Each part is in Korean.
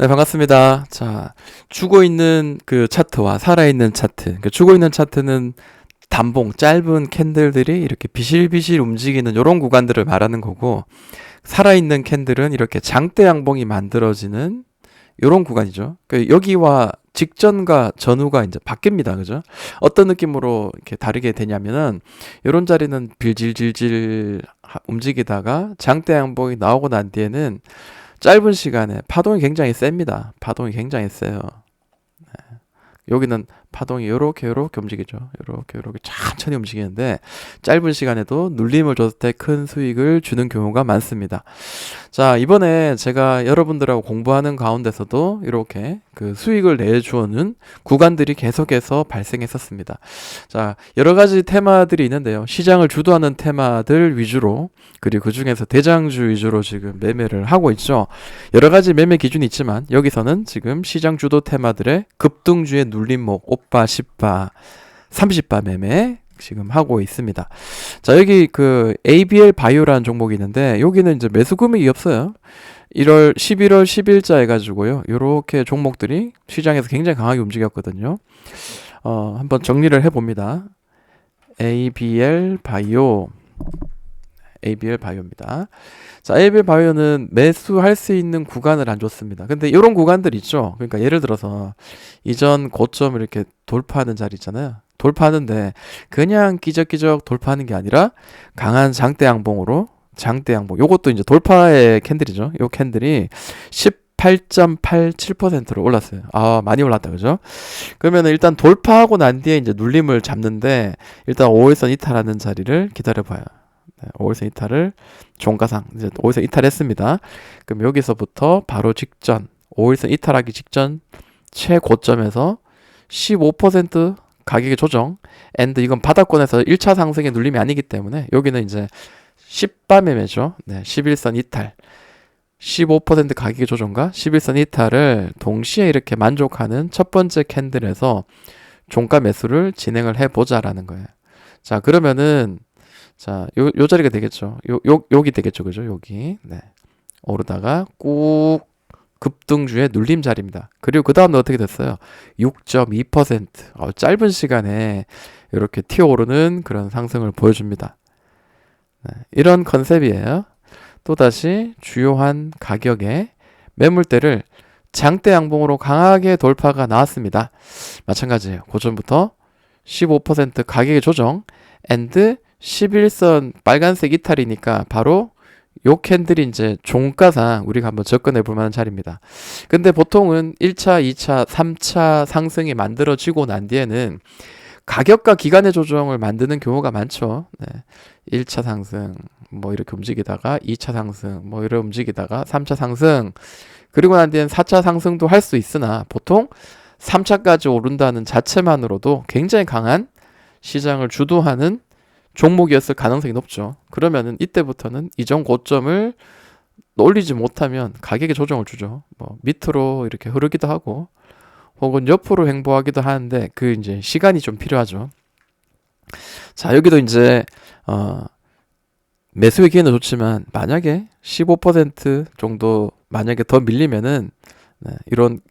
네, 반갑습니다. 자, 죽어 있는 그 차트와 살아있는 차트. 그러니까 죽어 있는 차트는 단봉, 짧은 캔들들이 이렇게 비실비실 움직이는 이런 구간들을 말하는 거고, 살아있는 캔들은 이렇게 장대 양봉이 만들어지는 이런 구간이죠. 그 여기와 직전과 전후가 이제 바뀝니다. 그죠? 어떤 느낌으로 이렇게 다르게 되냐면은, 이런 자리는 빌질질질 움직이다가 장대 양봉이 나오고 난 뒤에는 짧은 시간에 파동이 굉장히 셉니다. 파동이 굉장히 세요. 여기는 파동이 요렇게 움직이죠. 요렇게 천천히 움직이는데 짧은 시간에도 눌림을 줬을 때 큰 수익을 주는 경우가 많습니다. 자, 이번에 제가 여러분들하고 공부하는 가운데서도 이렇게 그 수익을 내주는 구간들이 계속해서 발생했었습니다. 자, 여러 가지 테마들이 있는데요. 시장을 주도하는 테마들 위주로, 그리고 그 중에서 대장주 위주로 지금 매매를 하고 있죠. 여러 가지 매매 기준이 있지만 여기서는 지금 시장 주도 테마들의 급등주의 눌림목 5바, 10바, 30바 매매 지금 하고 있습니다. 자, 여기 그 ABL 바이오라는 종목이 있는데 여기는 이제 매수 금액이 없어요. 11월 10일자 해가지고요. 요렇게 종목들이 시장에서 굉장히 강하게 움직였거든요. 한번 정리를 해봅니다. ABL 바이오입니다. 자, ABL 바이오는 매수할 수 있는 구간을 안 줬습니다. 근데 이런 구간들 있죠. 그러니까 예를 들어서 이전 고점을 이렇게 돌파하는 자리 있잖아요. 돌파하는데 그냥 끼적끼적 돌파하는 게 아니라 강한 장대 양봉, 요것도 이제 돌파의 캔들이죠. 요 캔들이 18.87%로 올랐어요. 아, 많이 올랐다. 그죠? 그러면 일단 돌파하고 난 뒤에 이제 눌림을 잡는데 일단 5일선 이탈하는 자리를 기다려봐요. 5일선 이탈을 종가상 이제 5일선 이탈했습니다. 그럼 여기서부터 바로 직전 5일선 이탈하기 직전 최고점에서 15% 가격의 조정 앤드 이건 바닥권에서 1차 상승의 눌림이 아니기 때문에 여기는 이제 10바 매매죠. 네, 11선 이탈 15% 가격의 조정과 11선 이탈을 동시에 이렇게 만족하는 첫 번째 캔들에서 종가 매수를 진행을 해보자라는 거예요. 자, 그러면은 자, 요 자리가 되겠죠. 여기 되겠죠. 그죠? 여기. 네. 오르다가 꾹 급등주의 눌림 자리입니다. 그리고 그 다음에 어떻게 됐어요? 6.2%. 짧은 시간에 이렇게 튀어오르는 그런 상승을 보여줍니다. 네. 이런 컨셉이에요. 또다시 주요한 가격의 매물대를 장대 양봉으로 강하게 돌파가 나왔습니다. 마찬가지예요. 고점부터 15% 가격의 조정 앤드 11선 빨간색 이탈이니까 바로 요 캔들이 이제 종가상 우리가 한번 접근해 볼 만한 자리입니다. 근데 보통은 1차, 2차, 3차 상승이 만들어지고 난 뒤에는 가격과 기간의 조정을 만드는 경우가 많죠. 네. 1차 상승 뭐 이렇게 움직이다가 2차 상승 뭐 이렇게 움직이다가 3차 상승 그리고 난 뒤엔 4차 상승도 할 수 있으나 보통 3차까지 오른다는 자체만으로도 굉장히 강한 시장을 주도하는 종목이었을 가능성이 높죠. 그러면은 이때부터는 이전 고점을 올리지 못하면 가격에 조정을 주죠. 뭐 밑으로 이렇게 흐르기도 하고 혹은 옆으로 횡보하기도 하는데 그 이제 시간이 좀 필요하죠. 자, 여기도 이제 매수의 기회는 좋지만 만약에 15% 정도 만약에 더 밀리면은 네,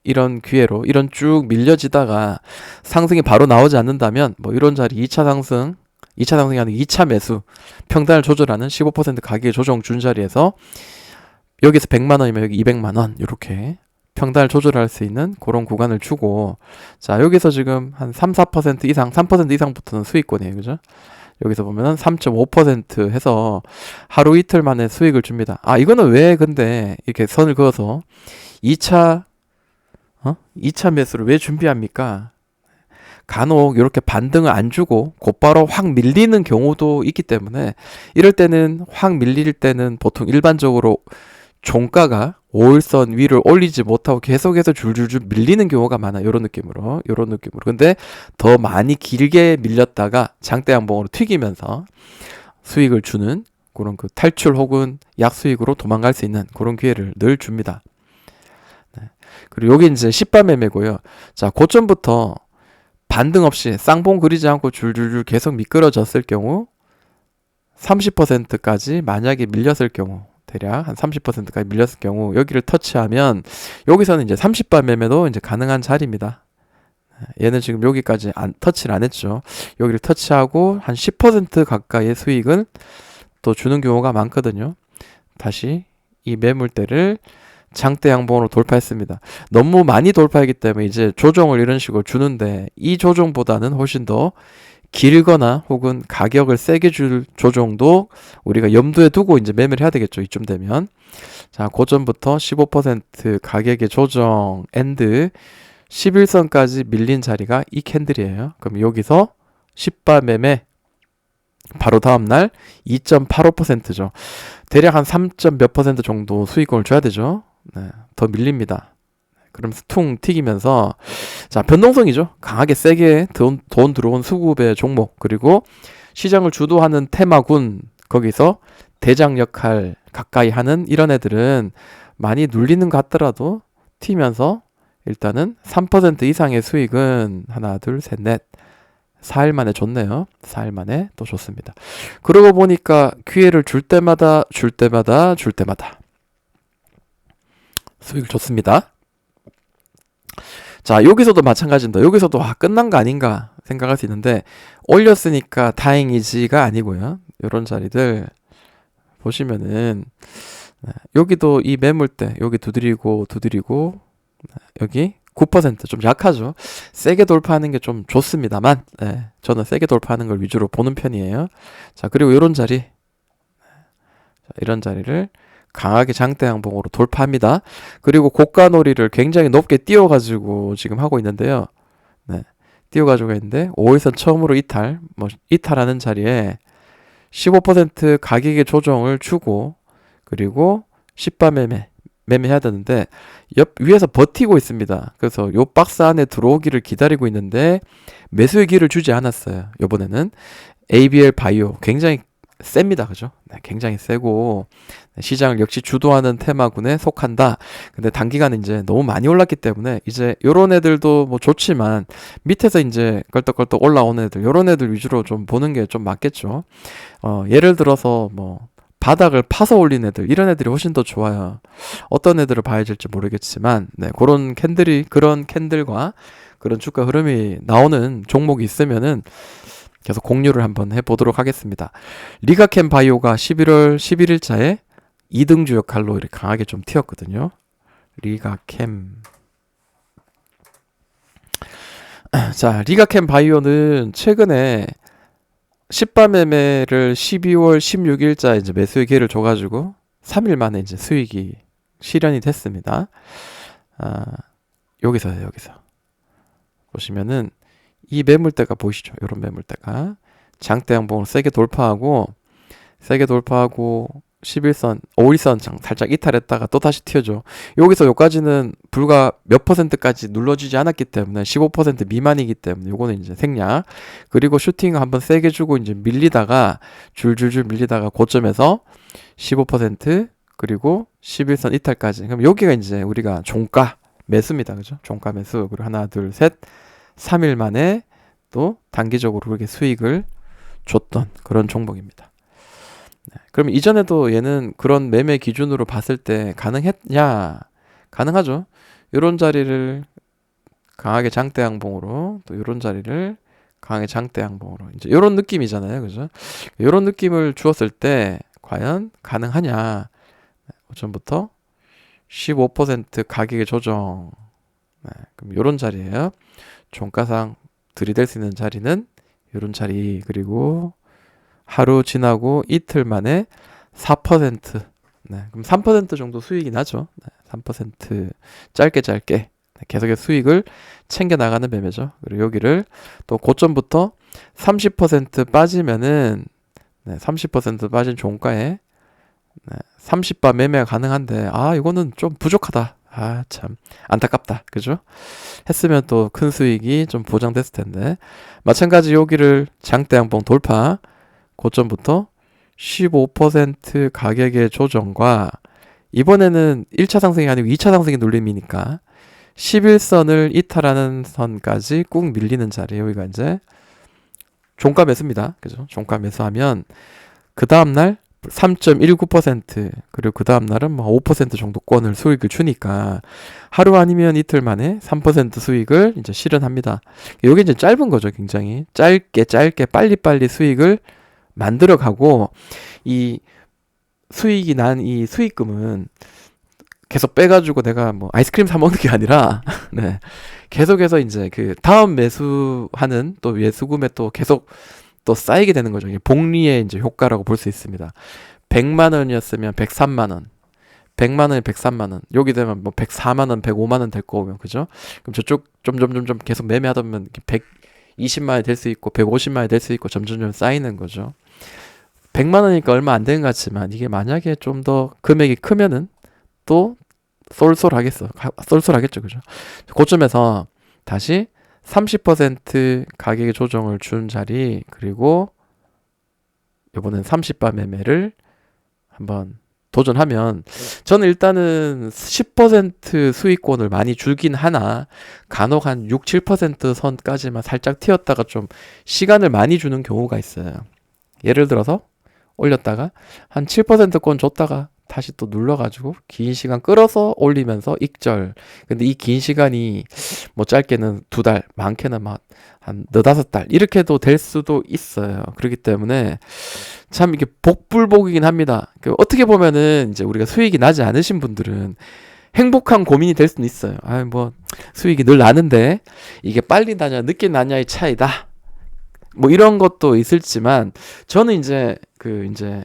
이런 기회로 이런 쭉 밀려지다가 상승이 바로 나오지 않는다면 뭐 이런 자리 2차 상승이 아니라 2차 매수 평단을 조절하는 15% 가격의 조정 준 자리에서 여기서 100만 원이면 여기 200만 원 이렇게 평단을 조절할 수 있는 그런 구간을 주고 자, 여기서 지금 한 3% 이상 3% 이상부터는 수익권이에요. 그죠? 여기서 보면은 3.5% 해서 하루 이틀 만에 수익을 줍니다. 아, 이거는 왜 근데 이렇게 선을 그어서 2차 매수를 왜 준비합니까? 간혹 이렇게 반등을 안 주고 곧바로 확 밀리는 경우도 있기 때문에 이럴 때는 확 밀릴 때는 보통 일반적으로 종가가 5일선 위를 올리지 못하고 계속해서 줄줄줄 밀리는 경우가 많아요. 이런 느낌으로. 근데 더 많이 길게 밀렸다가 장대 양봉으로 튀기면서 수익을 주는 그런 그 탈출 혹은 약수익으로 도망갈 수 있는 그런 기회를 늘 줍니다. 네. 그리고 여기 이제 10바 매매고요. 자, 고점부터 반등 없이 쌍봉 그리지 않고 줄줄줄 계속 미끄러졌을 경우 30%까지 만약에 밀렸을 경우 대략 한 30%까지 밀렸을 경우 여기를 터치하면 여기서는 이제 30바 매매도 이제 가능한 자리입니다. 얘는 지금 여기까지 터치를 안 했죠. 여기를 터치하고 한 10% 가까이의 수익을 또 주는 경우가 많거든요. 다시 이 매물대를 장대 양봉으로 돌파했습니다. 너무 많이 돌파했기 때문에 이제 조정을 이런 식으로 주는데 이 조정보다는 훨씬 더 길거나 혹은 가격을 세게 줄 조정도 우리가 염두에 두고 이제 매매를 해야 되겠죠. 이쯤 되면. 자, 고점부터 15% 가격의 조정 엔드 11선까지 밀린 자리가 이 캔들이에요. 그럼 여기서 10바 매매 바로 다음날 2.85%죠. 대략 한 3. 몇 % 정도 수익권을 줘야 되죠. 네, 더 밀립니다. 그럼 퉁 튀기면서 자, 변동성이죠. 강하게 세게 돈 들어온 수급의 종목 그리고 시장을 주도하는 테마군 거기서 대장 역할 가까이 하는 이런 애들은 많이 눌리는 것 같더라도 튀면서 일단은 3% 이상의 수익은 하나 둘 셋 넷 4일 만에 줬네요. 4일 만에 또 줬습니다. 그러고 보니까 기회를 줄 때마다 수익을 줬습니다. 자, 여기서도 마찬가지입니다. 여기서도 끝난 거 아닌가 생각할 수 있는데 올렸으니까 다행이지가 아니고요. 이런 자리들 보시면은 여기도 이 매물대 여기 두드리고 여기 9% 좀 약하죠. 세게 돌파하는 게 좀 좋습니다만 저는 세게 돌파하는 걸 위주로 보는 편이에요. 자, 그리고 이런 자리 이런 자리를 강하게 장대 양봉으로 돌파합니다. 그리고 고가놀이를 굉장히 높게 띄워가지고 지금 하고 있는데요. 띄워가지고 있는데 5일선 처음으로 이탈하는 자리에 15% 가격의 조정을 주고 그리고 10바 매매해야 되는데 위에서 버티고 있습니다. 그래서 요 박스 안에 들어오기를 기다리고 있는데 매수의 기회를 주지 않았어요. 이번에는 ABL 바이오 굉장히 셉니다. 그죠? 굉장히 세고 시장을 역시 주도하는 테마군에 속한다. 근데 단기간에 이제 너무 많이 올랐기 때문에 이제 요런 애들도 뭐 좋지만 밑에서 이제 껄떡껄떡 올라오는 애들 요런 애들 위주로 좀 보는 게 좀 맞겠죠. 예를 들어서 뭐 바닥을 파서 올린 애들 이런 애들이 훨씬 더 좋아요. 어떤 애들을 봐야 될지 모르겠지만 그런 캔들과 그런 주가 흐름이 나오는 종목이 있으면은 계속 공유를 한번 해보도록 하겠습니다. 리가캠 바이오가 11월 11일자에 2등주 역할로 이렇게 강하게 좀 튀었거든요. 리가캠. 자, 리가캠 바이오는 최근에 10바 매매를 12월 16일자 이제 매수의 기회를 줘가지고 3일 만에 이제 수익이 실현이 됐습니다. 여기서요, 여기서. 보시면은 이 매물대가 보이시죠? 이런 매물대가 장대 양봉을 세게 돌파하고 11선, 5일선 살짝 이탈했다가 또 다시 튀어줘. 여기서 여기까지는 불과 몇 %까지 눌러주지 않았기 때문에 15% 미만이기 때문에 요거는 이제 생략. 그리고 슈팅 한번 세게 주고 이제 밀리다가 줄줄줄 밀리다가 고점에서 15% 그리고 11선 이탈까지. 그럼 여기가 이제 우리가 종가 매수입니다. 그죠? 종가 매수. 그리고 하나, 둘, 셋. 3일 만에 또 단기적으로 그렇게 수익을 줬던 그런 종목입니다. 그럼 이전에도 얘는 그런 매매 기준으로 봤을 때 가능했냐? 가능하죠. 이런 자리를 강하게 장대 양봉으로 또 이런 자리를 강하게 장대 양봉으로 이제 이런 느낌이잖아요. 그죠? 이런 느낌을 주었을 때 과연 가능하냐? 오전부터 15% 가격의 조정. 그럼 이런 자리예요. 종가상 들이댈 수 있는 자리는 이런 자리 그리고 하루 지나고 이틀 만에 4% 그럼 3% 정도 수익이 나죠. 3% 짧게 계속해서 수익을 챙겨 나가는 매매죠. 그리고 여기를 또 고점부터 30% 빠지면은 30% 빠진 종가에 30바 매매가 가능한데 이거는 좀 부족하다. 참 안타깝다. 그죠? 했으면 또 큰 수익이 좀 보장됐을 텐데. 마찬가지 여기를 장대 양봉 돌파 고점부터 15% 가격의 조정과 이번에는 1차 상승이 아니고 2차 상승의 눌림이니까 11선을 이탈하는 선까지 꾹 밀리는 자리. 여기가 이제 종가 매수입니다. 그죠? 종가 매수하면 그 다음날 3.19% 그리고 그 다음 날은 뭐 5% 정도권을 수익을 주니까 하루 아니면 이틀 만에 3% 수익을 이제 실현합니다. 이게 이제 짧은 거죠. 굉장히 짧게 빨리빨리 수익을 만들어 가고 이 수익이 난 이 수익금은 계속 빼가지고 내가 뭐 아이스크림 사 먹는 게 아니라 네. 계속해서 이제 그 다음 매수하는 또 매수금에 또 계속 또 쌓이게 되는 거죠. 이게 복리의 이제 효과라고 볼 수 있습니다. 100만 원이었으면 103만 원. 100만 원에 103만 원. 여기 되면 뭐 104만 원, 105만 원 될 거면 그죠? 그럼 저쪽 점점 계속 매매하다 보면 120만 원이 될 수 있고 150만 원이 될 수 있고 점점 쌓이는 거죠. 100만 원이니까 얼마 안 되는 것 같지만 이게 만약에 좀 더 금액이 크면은 또 쏠쏠하겠죠. 그죠? 고점에서 다시 30% 가격의 조정을 준 자리 그리고 이번엔 30바 매매를 한번 도전하면 저는 일단은 10% 수익권을 많이 줄긴 하나 간혹 한 6, 7% 선까지만 살짝 튀었다가 좀 시간을 많이 주는 경우가 있어요. 예를 들어서 올렸다가 한 7%권 줬다가 다시 또 눌러가지고 긴 시간 끌어서 올리면서 익절. 근데 이 긴 시간이 뭐 짧게는 2달, 많게는 막 한 4-5달 이렇게도 될 수도 있어요. 그렇기 때문에 참 이게 복불복이긴 합니다. 어떻게 보면은 이제 우리가 수익이 나지 않으신 분들은 행복한 고민이 될 수는 있어요. 아, 뭐 수익이 늘 나는데 이게 빨리 나냐 늦게 나냐의 차이다. 뭐 이런 것도 있을지만 저는 이제 이제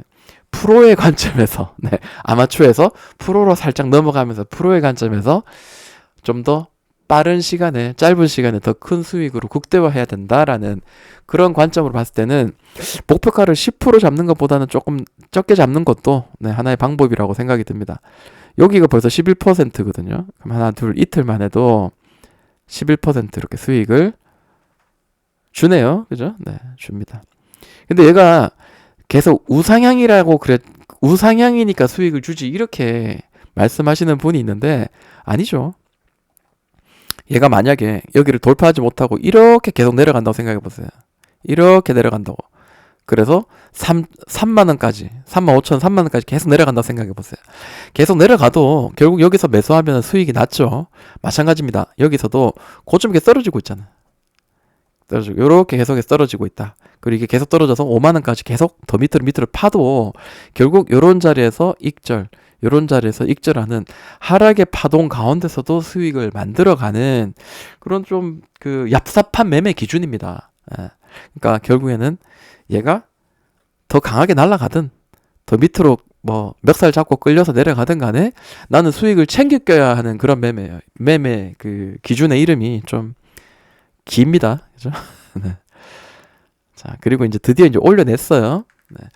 프로의 관점에서 네, 아마추어에서 프로로 살짝 넘어가면서 프로의 관점에서 좀 더 빠른 시간에 짧은 시간에 더 큰 수익으로 극대화해야 된다라는 그런 관점으로 봤을 때는 목표가를 10% 잡는 것보다는 조금 적게 잡는 것도 네, 하나의 방법이라고 생각이 듭니다. 여기가 벌써 11%거든요. 그럼 하나 둘 이틀만 해도 11% 이렇게 수익을 주네요. 그죠? 네, 줍니다. 근데 얘가 계속 우상향이라고 우상향이니까 수익을 주지 이렇게 말씀하시는 분이 있는데 아니죠. 얘가 만약에 여기를 돌파하지 못하고 이렇게 계속 내려간다고 생각해 보세요. 이렇게 내려간다고. 그래서 3만 원까지, 3만 5천, 3만 원까지 계속 내려간다고 생각해 보세요. 계속 내려가도 결국 여기서 매수하면 수익이 낮죠. 마찬가지입니다. 여기서도 고점 이렇게 떨어지고 있잖아요. 떨어지고 이렇게 계속해서 떨어지고 있다. 그리고 이게 계속 떨어져서 5만 원까지 계속 더 밑으로 파도 결국 이런 자리에서 익절, 이런 자리에서 익절하는 하락의 파동 가운데서도 수익을 만들어가는 그런 좀 얍삽한 매매 기준입니다. 예. 그러니까 결국에는 얘가 더 강하게 날아가든 더 밑으로 뭐 멱살 잡고 끌려서 내려가든 간에 나는 수익을 챙겨 껴야 하는 그런 매매예요. 매매 기준의 이름이 좀 깁니다. 그죠? 네. 자, 그리고 이제 드디어 이제 올려냈어요. 네.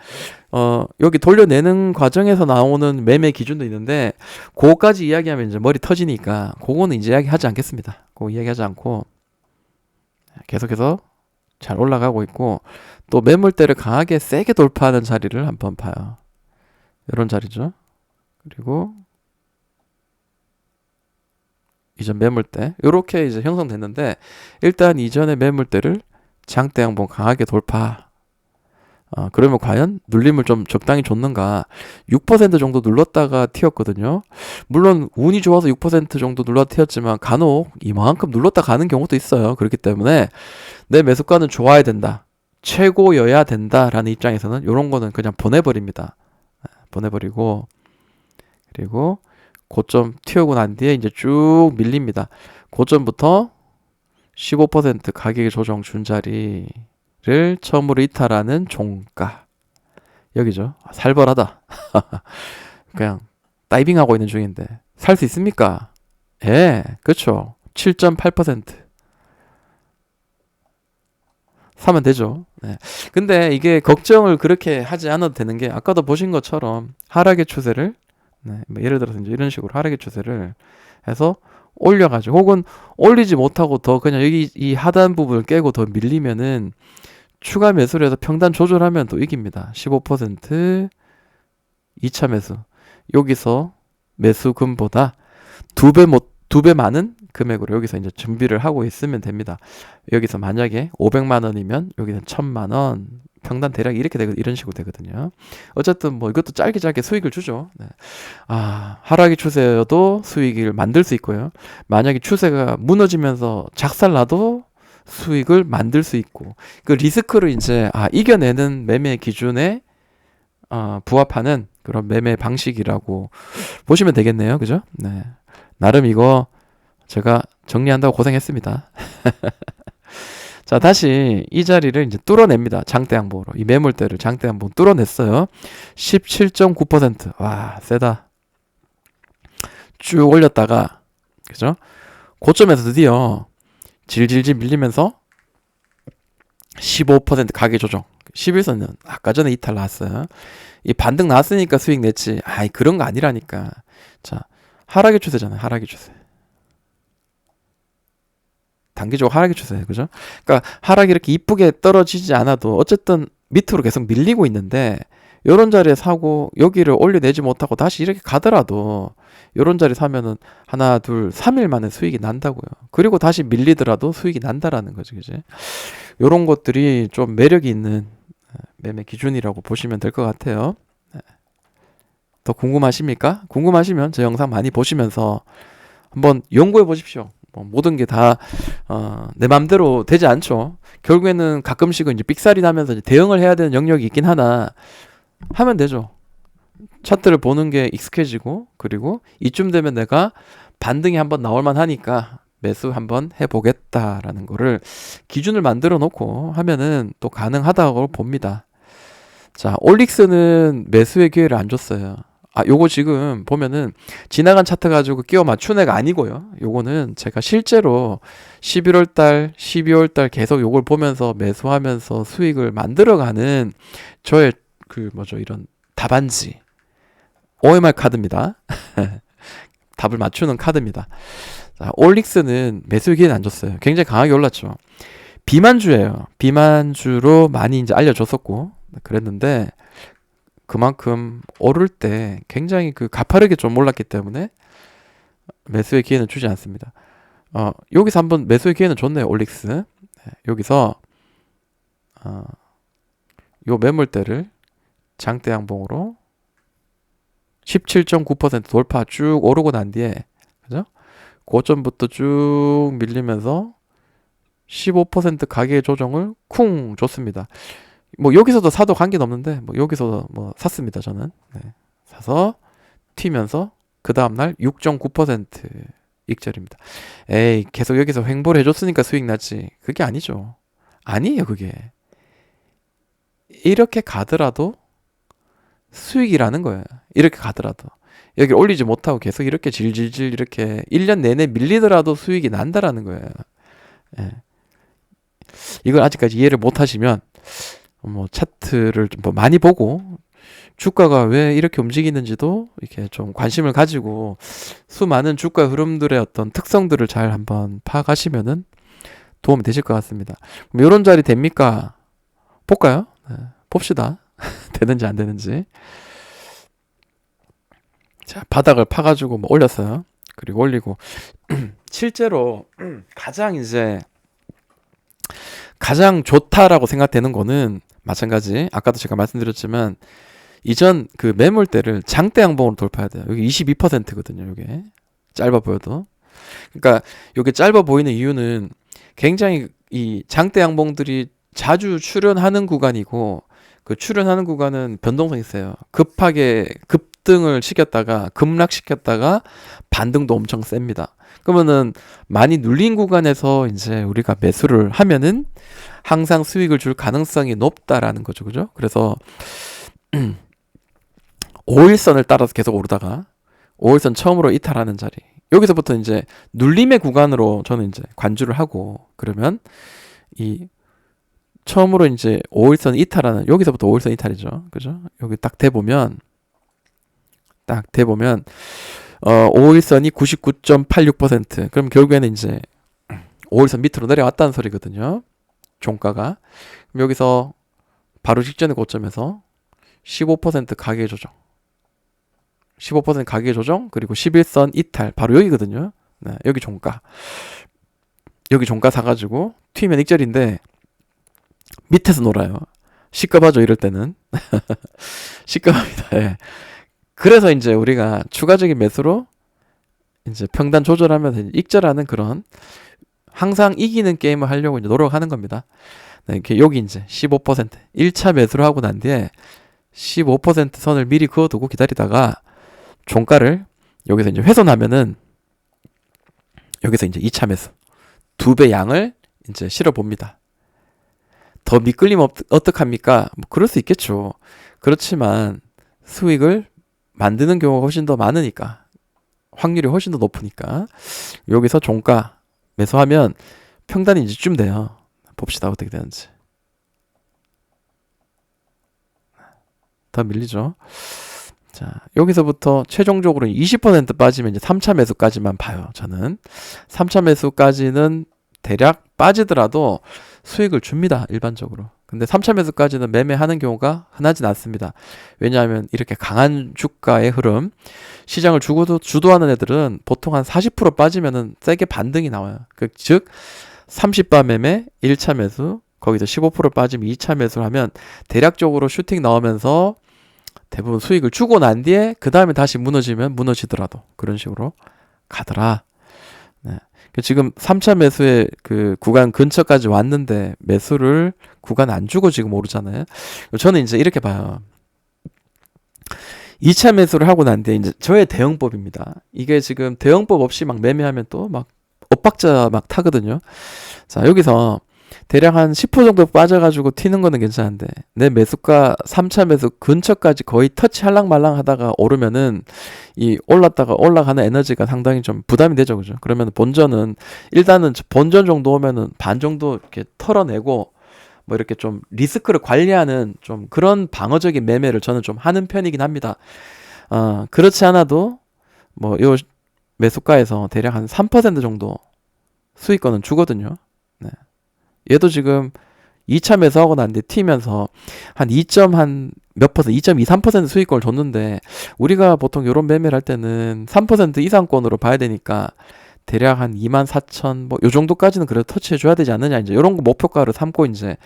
여기 돌려내는 과정에서 나오는 매매 기준도 있는데, 그거까지 이야기하면 이제 머리 터지니까, 그거는 이제 이야기하지 않겠습니다. 그거 이야기하지 않고, 계속해서 잘 올라가고 있고, 또 매물대를 강하게 세게 돌파하는 자리를 한번 봐요. 이런 자리죠. 그리고, 이전 매물대 이렇게 이제 형성됐는데 일단 이전의 매물대를 장대 양봉 강하게 돌파. 그러면 과연 눌림을 좀 적당히 줬는가? 6% 정도 눌렀다가 튀었거든요. 물론 운이 좋아서 6% 정도 눌렀다 튀었지만 간혹 이만큼 눌렀다 가는 경우도 있어요. 그렇기 때문에 내 매수가는 좋아야 된다. 최고여야 된다라는 입장에서는 이런 거는 그냥 보내버립니다. 보내버리고 그리고 고점 튀어오고 난 뒤에 이제 쭉 밀립니다. 고점부터 15% 가격의 조정 준 자리를 처음으로 이탈하는 종가. 여기죠. 살벌하다. 그냥 다이빙하고 있는 중인데 살 수 있습니까? 예, 그렇죠. 7.8% 사면 되죠. 네. 근데 이게 걱정을 그렇게 하지 않아도 되는 게 아까도 보신 것처럼 하락의 추세를 네, 뭐 예를 들어서 이제 이런 식으로 하락의 추세를 해서 올려가지고 혹은 올리지 못하고 더 그냥 여기 이 하단 부분을 깨고 더 밀리면은 추가 매수를 해서 평단 조절하면 또 이깁니다. 15% 2차 매수. 여기서 매수금보다 두 배 많은 금액으로 여기서 이제 준비를 하고 있으면 됩니다. 여기서 만약에 500만 원이면 여기는 1000만 원 평단 대략 이렇게 되고 이런 식으로 되거든요. 어쨌든 뭐 이것도 짧게 수익을 주죠. 네. 하락의 추세여도 수익을 만들 수 있고요. 만약에 추세가 무너지면서 작살나도 수익을 만들 수 있고, 그 리스크를 이제 이겨내는 매매 기준에 부합하는 그런 매매 방식이라고 보시면 되겠네요. 그죠? 네. 나름 이거 제가 정리한다고 고생했습니다. 자, 다시 이 자리를 이제 뚫어냅니다. 장대 양봉으로. 이 매물대를 장대 양봉 뚫어냈어요. 17.9%. 와, 세다. 쭉 올렸다가, 그죠? 고점에서 드디어 질질질 밀리면서 15% 가계 조정. 11선은 아까 전에 이탈 나왔어요. 이 반등 나왔으니까 수익 냈지. 그런 거 아니라니까. 자, 하락의 추세잖아요. 하락의 추세. 단기적으로 하락의 추세, 그죠? 그러니까 하락이 이렇게 이쁘게 떨어지지 않아도 어쨌든 밑으로 계속 밀리고 있는데, 요런 자리에 사고 여기를 올려내지 못하고 다시 이렇게 가더라도 요런 자리 사면은 하나, 둘, 3일 만에 수익이 난다고요. 그리고 다시 밀리더라도 수익이 난다라는 거죠, 그지? 요런 것들이 좀 매력이 있는 매매 기준이라고 보시면 될 것 같아요. 더 궁금하십니까? 궁금하시면 제 영상 많이 보시면서 한번 연구해 보십시오. 모든 게 다 내 맘대로 되지 않죠. 결국에는 가끔씩은 이제 삑살이 나면서 이제 대응을 해야 되는 영역이 있긴 하나 하면 되죠. 차트를 보는 게 익숙해지고, 그리고 이쯤 되면 내가 반등이 한번 나올만 하니까 매수 한번 해보겠다라는 거를 기준을 만들어 놓고 하면은 또 가능하다고 봅니다. 자, 올릭스는 매수의 기회를 안 줬어요. 요거 지금 보면은 지나간 차트 가지고 끼워 맞춘 애가 아니고요. 요거는 제가 실제로 11월 달, 12월 달 계속 요걸 보면서 매수하면서 수익을 만들어가는 저의 이런 답안지. OMR 카드입니다. 답을 맞추는 카드입니다. 자, 올릭스는 매수 기회는 안 줬어요. 굉장히 강하게 올랐죠. 비만주예요. 비만주로 많이 이제 알려줬었고, 그랬는데, 그만큼 오를 때 굉장히 가파르게 좀 올랐기 때문에 매수의 기회는 주지 않습니다. 여기서 한번 매수의 기회는 줬네요, 올릭스. 네, 여기서, 요 매물대를 장대 양봉으로 17.9% 돌파 쭉 오르고 난 뒤에, 그죠? 고점부터 쭉 밀리면서 15% 가계 조정을 쿵 줬습니다. 뭐 여기서도 사도 관계는 없는데 여기서 샀습니다. 저는 사서 튀면서 그 다음날 6.9% 익절입니다. 계속 여기서 횡보를 해줬으니까 수익 났지. 그게 아니죠. 아니에요. 그게 이렇게 가더라도 수익이라는 거예요. 이렇게 가더라도 여기 올리지 못하고 계속 이렇게 질질질 이렇게 1년 내내 밀리더라도 수익이 난다라는 거예요. 이걸 아직까지 이해를 못 하시면 차트를 좀 많이 보고 주가가 왜 이렇게 움직이는지도 이렇게 좀 관심을 가지고 수많은 주가 흐름들의 어떤 특성들을 잘 한번 파악하시면은 도움이 되실 것 같습니다. 그럼 이런 자리 됩니까? 볼까요? 봅시다. 되는지 안 되는지. 자, 바닥을 파가지고 올렸어요. 그리고 올리고 실제로 가장 좋다라고 생각되는 거는 마찬가지. 아까도 제가 말씀드렸지만 이전 매물대를 장대 양봉으로 돌파해야 돼요. 여기 22%거든요. 이게 짧아 보여도. 그러니까 이게 짧아 보이는 이유는 굉장히 이 장대 양봉들이 자주 출현하는 구간이고, 그 출현하는 구간은 변동성이 있어요. 급하게 급등을 시켰다가 급락시켰다가 반등도 엄청 셉니다. 그러면은 많이 눌린 구간에서 이제 우리가 매수를 하면은 항상 수익을 줄 가능성이 높다라는 거죠. 그죠? 그래서 5일선을 따라서 계속 오르다가 5일선 처음으로 이탈하는 자리. 여기서부터 이제 눌림의 구간으로 저는 이제 관주를 하고, 그러면 이 처음으로 이제 5일선 이탈하는, 여기서부터 5일선 이탈이죠. 그죠? 여기 딱 대보면 5일선이 99.86%. 그럼 결국에는 이제 5일선 밑으로 내려왔다는 소리거든요. 종가가. 그럼 여기서 바로 직전의 고점에서 15% 가계 조정. 15% 가계 조정, 그리고 11선 이탈. 바로 여기거든요. 네, 여기 종가. 여기 종가 사가지고 튀면 익절인데 밑에서 놀아요. 시급하죠, 이럴 때는. 시급합니다. 예. 그래서 이제 우리가 추가적인 매수로 이제 평단 조절하면서 익절하는 그런 항상 이기는 게임을 하려고 이제 노력하는 겁니다. 네, 이렇게 여기 이제 15% 1차 매수를 하고 난 뒤에 15% 선을 미리 그어두고 기다리다가 종가를 여기서 이제 훼손하면은 여기서 이제 2차 매수 2배 양을 이제 실어 봅니다. 더 미끌리면 어떡합니까? 뭐 그럴 수 있겠죠. 그렇지만 수익을 만드는 경우가 훨씬 더 많으니까 확률이 훨씬 더 높으니까 여기서 종가 매수하면 평단이 이제쯤 돼요. 봅시다 어떻게 되는지. 더 밀리죠. 자, 여기서부터 최종적으로 20% 빠지면 이제 3차 매수까지만 봐요. 저는 3차 매수까지는 대략 빠지더라도 수익을 줍니다. 일반적으로. 근데 3차 매수까지는 매매하는 경우가 흔하진 않습니다. 왜냐하면 이렇게 강한 주가의 흐름, 시장을 주도하는 애들은 보통 한 40% 빠지면은 세게 반등이 나와요. 즉 30바 매매 1차 매수, 거기서 15% 빠지면 2차 매수를 하면 대략적으로 슈팅 나오면서 대부분 수익을 주고 난 뒤에 그 다음에 다시 무너지면 무너지더라도 그런 식으로 가더라. 네. 지금 3차 매수의 그 구간 근처까지 왔는데 매수를 구간 안 주고 지금 오르잖아요. 저는 이제 이렇게 봐요. 2차 매수를 하고 난 뒤에 이제 저의 대응법입니다. 이게 지금 대응법 없이 막 매매하면 또 막 엇박자 막 타거든요. 자, 여기서 대략 한 10% 정도 빠져가지고 튀는 거는 괜찮은데 내 매수가 3차 매수 근처까지 거의 터치 할랑말랑 하다가 오르면은 이 올랐다가 올라가는 에너지가 상당히 좀 부담이 되죠. 그죠? 그러면 본전은 일단은 본전 정도 오면은 반 정도 이렇게 털어내고 뭐 이렇게 좀 리스크를 관리하는 좀 그런 방어적인 매매를 저는 좀 하는 편이긴 합니다. 그렇지 않아도 뭐 요 매수가에서 대략 한 3% 정도 수익권은 주거든요. 네. 얘도 지금 2차 매수하고 난 뒤에 튀면서 한 2.23% 수익권을 줬는데 우리가 보통 이런 매매를 할 때는 3% 이상권으로 봐야 되니까 대략 한 24,000 뭐 요 정도까지는 그래도 터치해 줘야 되지 않느냐 이제 이런 거 목표가를 삼고 이제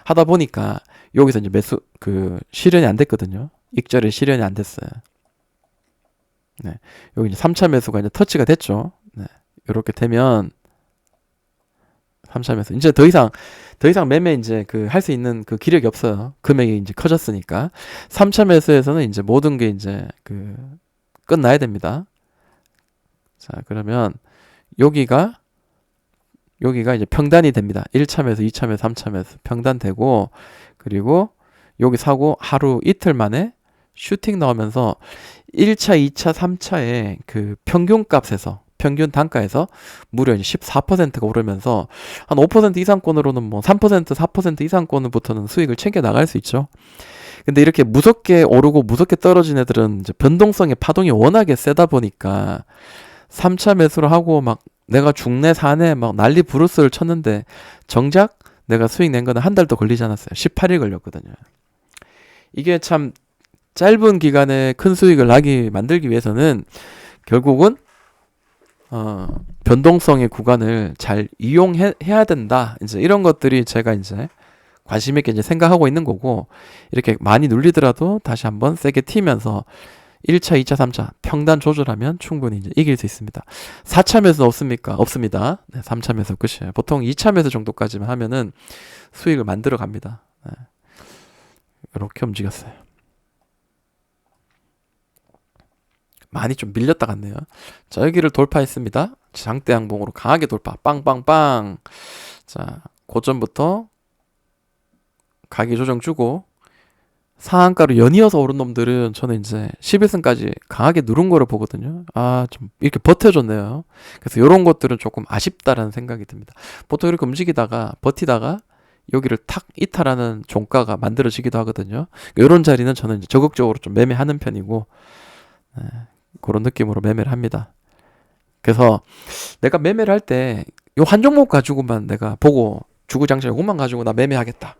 하다 보니까 여기서 이제 매수 그 실현이 안 됐거든요. 익절이 실현이 안 됐어요. 네. 여기 이제 3차 매수가 이제 터치가 됐죠. 네. 이렇게 되면 3차 매수 이제 더 이상 매매 이제 그 할 수 있는 그 기력이 없어요. 금액이 이제 커졌으니까 3차 매수에서는 이제 모든 게 이제 그 끝나야 됩니다. 자, 그러면 여기가 이제 평단이 됩니다. 1차 매수, 2차 매수, 3차 매수 평단 되고 그리고 여기 사고 하루 이틀 만에 슈팅 나오면서 1차, 2차, 3차의 그 평균 단가에서 무려 이제 14%가 오르면서 한 5% 이상권으로는 뭐 3%, 4% 이상권부터는 수익을 챙겨 나갈 수 있죠. 근데 이렇게 무섭게 오르고 무섭게 떨어진 애들은 이제 변동성의 파동이 워낙에 세다 보니까 3차 매수를 하고 막 내가 죽네 사네 막 난리 부르스를 쳤는데 정작 내가 수익 낸 거는 한 달도 걸리지 않았어요. 18일 걸렸거든요. 이게 참 짧은 기간에 큰 수익을 만들기 위해서는 결국은 변동성의 구간을 잘 이용해야 된다. 이제 이런 것들이 제가 이제 관심 있게 이제 생각하고 있는 거고 이렇게 많이 눌리더라도 다시 한번 세게 튀면서 1차, 2차, 3차 평단 조절하면 충분히 이제 이길 수 있습니다. 4차 매수는 없습니까? 없습니다. 네, 3차 매수 끝이에요. 보통 2차 매수 정도까지만 하면은 수익을 만들어 갑니다. 네. 이렇게 움직였어요. 많이 좀 밀렸다 갔네요. 자, 여기를 돌파했습니다. 장대 양봉으로 강하게 돌파. 빵빵빵. 자, 고점부터 가격 조정 주고 상한가로 연이어서 오른 놈들은 저는 이제 11선까지 강하게 누른 거를 보거든요. 좀 이렇게 버텨줬네요. 그래서 이런 것들은 조금 아쉽다라는 생각이 듭니다. 보통 이렇게 버티다가 여기를 탁 이탈하는 종가가 만들어지기도 하거든요. 이런 자리는 저는 이제 적극적으로 좀 매매하는 편이고 그런 느낌으로 매매를 합니다. 그래서 내가 매매를 할 때 요 한 종목 가지고만 내가 보고 주구장창 요것만 가지고 나 매매하겠다.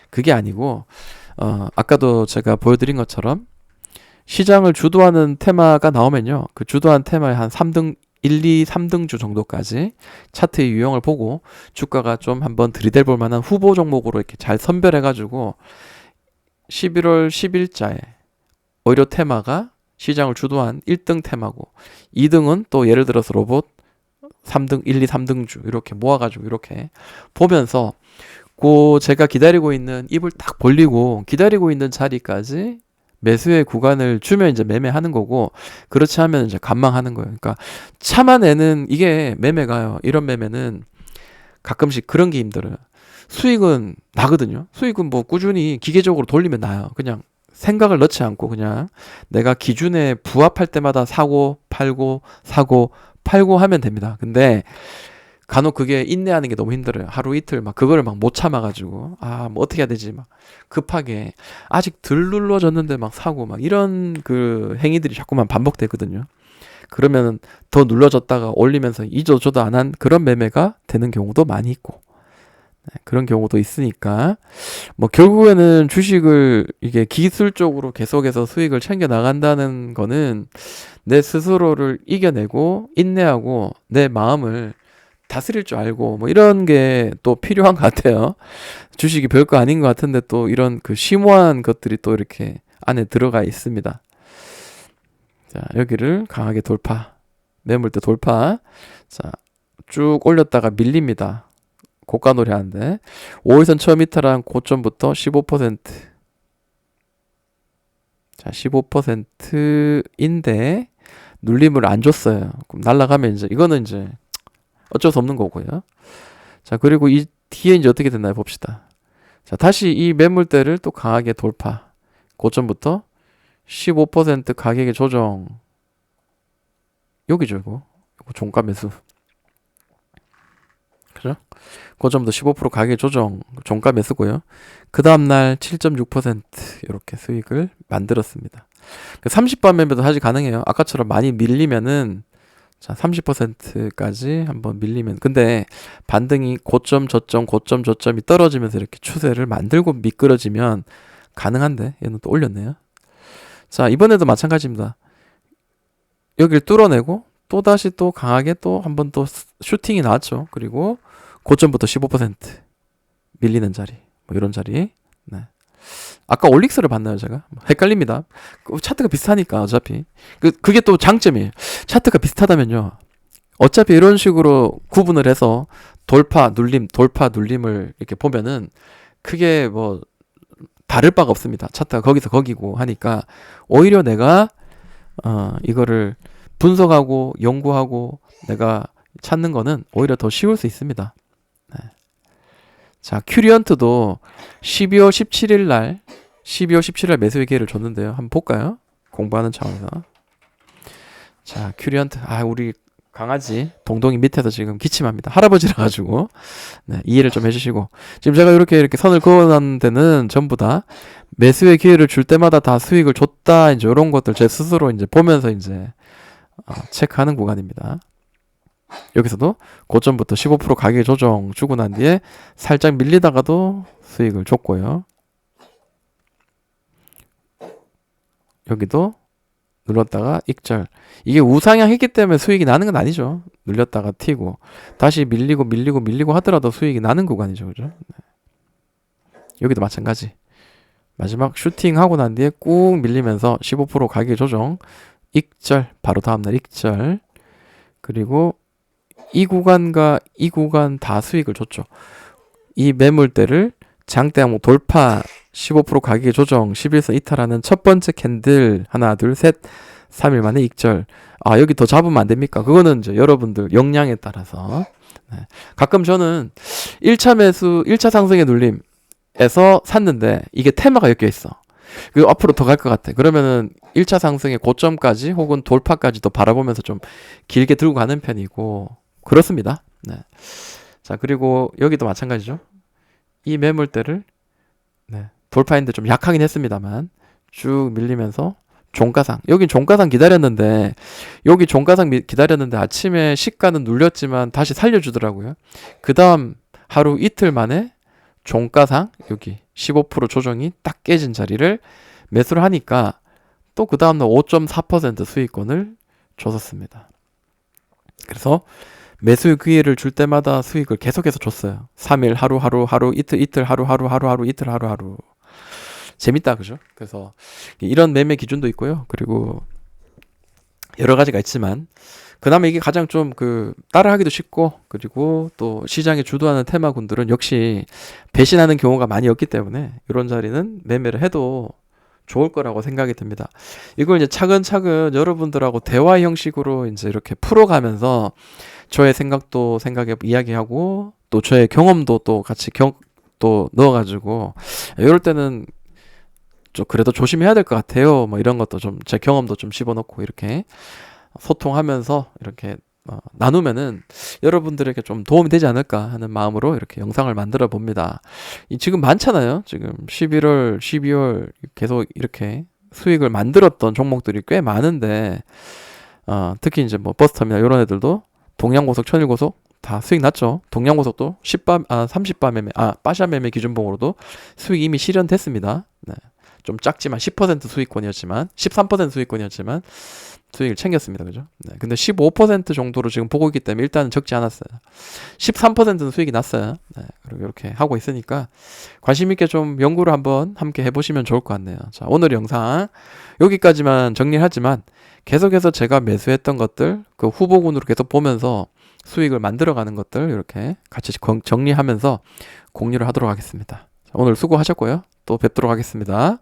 그게 아니고 아까도 제가 보여드린 것처럼 시장을 주도하는 테마가 나오면요. 그 주도한 테마의 한 3등 1, 2, 3등주 정도까지 차트의 유형을 보고 주가가 좀 한번 들이댈 볼 만한 후보 종목으로 이렇게 잘 선별해 가지고 11월 10일자에 오히려 테마가 시장을 주도한 1등 테마고 2등은 또 예를 들어서 로봇 3등, 1, 2, 3등주 이렇게 모아가지고 이렇게 보면서 그 제가 기다리고 있는 입을 딱 벌리고 기다리고 있는 자리까지 매수의 구간을 주면 이제 매매하는 거고 그렇지 않으면 이제 관망하는 거예요. 그러니까 참아내는 이게 매매가요. 이런 매매는 가끔씩 그런 게 힘들어요. 수익은 나거든요. 수익은 뭐 꾸준히 기계적으로 돌리면 나요. 그냥 생각을 넣지 않고 그냥 내가 기준에 부합할 때마다 사고 팔고 사고 팔고 하면 됩니다. 근데 간혹 그게 인내하는 게 너무 힘들어요. 하루 이틀 막 그거를 막 못 참아가지고 뭐 어떻게 해야 되지 막 급하게 아직 덜 눌러졌는데 막 사고 막 이런 그 행위들이 자꾸만 반복되거든요. 그러면 더 눌러졌다가 올리면서 이조저도 안 한 그런 매매가 되는 경우도 많이 있고 그런 경우도 있으니까 뭐 결국에는 주식을 이게 기술적으로 계속해서 수익을 챙겨 나간다는 거는 내 스스로를 이겨내고 인내하고 내 마음을 다스릴 줄 알고 뭐 이런 게 또 필요한 것 같아요. 주식이 별거 아닌 것 같은데 또 이런 그 심오한 것들이 또 이렇게 안에 들어가 있습니다. 자, 여기를 강하게 돌파. 매물대 돌파. 자, 쭉 올렸다가 밀립니다. 고가 놀이 하는데 5일선 처음 이탈한 고점부터 15%. 자, 15%인데 눌림을 안 줬어요. 그럼 날아가면 이제 이거는 이제 어쩔 수 없는 거고요. 자, 그리고 이 뒤에 이제 어떻게 됐나요? 봅시다. 자, 다시 이 매물대를 또 강하게 돌파. 고점부터 15% 가격의 조정. 여기죠, 이거. 종가 매수. 그죠? 고점부터 15% 가격의 조정. 종가 매수고요. 그 다음날 7.6% 이렇게 수익을 만들었습니다. 30번 매매도 사실 가능해요. 아까처럼 많이 밀리면은 자, 30%까지 한번 밀리면 근데 반등이 고점 저점 고점 저점이 떨어지면서 이렇게 추세를 만들고 미끄러지면 가능한데 얘는 또 올렸네요. 자, 이번에도 마찬가지입니다. 여기를 뚫어내고 또다시 또 강하게 또 한 번 또 슈팅이 나왔죠. 그리고 고점부터 15% 밀리는 자리 뭐 이런 자리. 네. 아까 올릭스를 봤나요, 제가? 헷갈립니다. 차트가 비슷하니까 어차피. 그게 또 장점이에요. 차트가 비슷하다면요. 어차피 이런 식으로 구분을 해서 돌파, 눌림, 돌파, 눌림을 이렇게 보면은 크게 뭐 다를 바가 없습니다. 차트가 거기서 거기고 하니까 오히려 내가 이거를 분석하고 연구하고 내가 찾는 거는 오히려 더 쉬울 수 있습니다. 네. 자, 큐리언트도 12월 17일 날 매수의 기회를 줬는데요. 한번 볼까요? 공부하는 차원에서. 자, 큐리언트. 우리 강아지 동동이 밑에서 지금 기침합니다. 할아버지라 가지고 네, 이해를 좀 해주시고 지금 제가 이렇게 선을 그어놓은 데는 전부 다 매수의 기회를 줄 때마다 다 수익을 줬다 이제 이런 것들 제 스스로 이제 보면서 이제 체크하는 구간입니다. 여기서도 고점부터 15% 가격 조정 주고 난 뒤에 살짝 밀리다가도 수익을 줬고요. 여기도 눌렀다가 익절. 이게 우상향 했기 때문에 수익이 나는 건 아니죠. 눌렸다가 튀고 다시 밀리고 하더라도 수익이 나는 구간이죠. 그죠? 네. 여기도 마찬가지. 마지막 슈팅 하고 난 뒤에 꾹 밀리면서 15% 가격 조정 익절. 바로 다음날 익절. 그리고 이 구간과 이 구간 다 수익을 줬죠. 이 매물대를 장대 항목 돌파 15% 가격 조정 11선 이탈하는 첫 번째 캔들 하나 둘 셋 3일 만에 익절. 여기 더 잡으면 안 됩니까? 그거는 이제 여러분들 역량에 따라서 네. 가끔 저는 1차 매수 1차 상승의 눌림에서 샀는데 이게 테마가 엮여 있어. 그 앞으로 더 갈 것 같아. 그러면은 1차 상승의 고점까지 혹은 돌파까지도 바라보면서 좀 길게 들고 가는 편이고 그렇습니다. 네. 자, 그리고 여기도 마찬가지죠. 이 매물대를 네, 돌파인데 좀 약하긴 했습니다만 쭉 밀리면서 종가상. 여긴 종가상 기다렸는데 아침에 시가는 눌렸지만 다시 살려주더라고요. 그 다음 하루 이틀 만에 종가상 여기 15% 조정이 딱 깨진 자리를 매수를 하니까 또 그 다음날 5.4% 수익권을 줬었습니다. 그래서 매수 기회를 줄 때마다 수익을 계속해서 줬어요. 3일 하루 이틀 하루 이틀 하루. 재밌다, 그죠? 그래서 이런 매매 기준도 있고요. 그리고 여러 가지가 있지만 그나마 이게 가장 좀 따라하기도 쉽고, 그리고 또 시장에 주도하는 테마군들은 역시 배신하는 경우가 많이 없기 때문에 이런 자리는 매매를 해도 좋을 거라고 생각이 듭니다. 이걸 이제 차근차근 여러분들하고 대화 형식으로 이제 이렇게 풀어가면서 저의 생각도 생각에 이야기하고 또 저의 경험도 또 같이 또 넣어가지고 이럴 때는 좀 그래도 조심해야 될 것 같아요. 뭐 이런 것도 좀 제 경험도 좀 집어넣고 이렇게 소통하면서 이렇게 나누면은 여러분들에게 좀 도움이 되지 않을까 하는 마음으로 이렇게 영상을 만들어 봅니다. 지금 많잖아요. 지금 11월, 12월 계속 이렇게 수익을 만들었던 종목들이 꽤 많은데, 특히 이제 뭐 버스터미나 이런 애들도 동양고속, 천일고속 다 수익 났죠. 동양고속도 30바 매매, 빠샤 매매 기준봉으로도 수익 이미 실현됐습니다. 네. 좀 작지만 10% 수익권이었지만 13% 수익권이었지만 수익을 챙겼습니다. 그죠? 네. 근데 15% 정도로 지금 보고 있기 때문에 일단은 적지 않았어요. 13%는 수익이 났어요. 네. 그리고 이렇게 하고 있으니까 관심 있게 좀 연구를 한번 함께 해보시면 좋을 것 같네요. 자, 오늘 영상 여기까지만 정리하지만 계속해서 제가 매수했던 것들 후보군으로 계속 보면서 수익을 만들어가는 것들 이렇게 같이 정리하면서 공유를 하도록 하겠습니다. 자, 오늘 수고하셨고요. 또 뵙도록 하겠습니다.